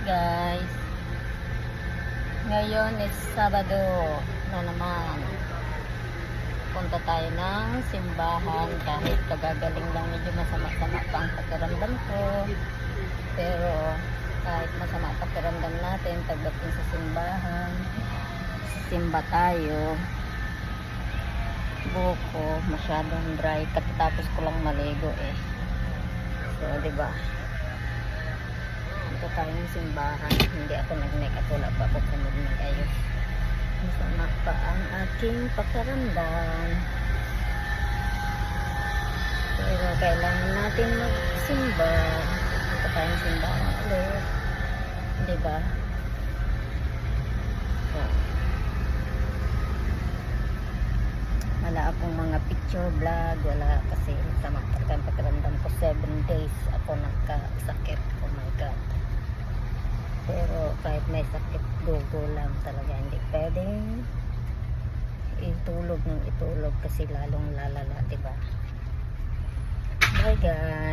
Guys, ngayon is Sabado na naman. Punta tayo ng simbahan kahit kagagaling lang, medyo masama-sama pa ang pakiramdam ko, pero kahit masama ang pakiramdam natin, pagdating sa simbahan, simba tayo. Buhok ko masyadong dry katapos ko lang maligo so diba, punta tayo ng simbahan. Hindi ako nag-makeup, wala pa ako mag-ayos, masama pa ang aking pakiramdam, pero kailangan natin magsimba. Punta tayo ng simbahan ulit, diba? So, wala akong mga picture vlog, wala kasi masama ang pakiramdam ko. 7 days ako nagkasakit, oh my god. Pero kahit may sakit, dugo lang talaga, hindi pwedeng itulog ng itulog kasi lalong lalala, diba? Bye guys.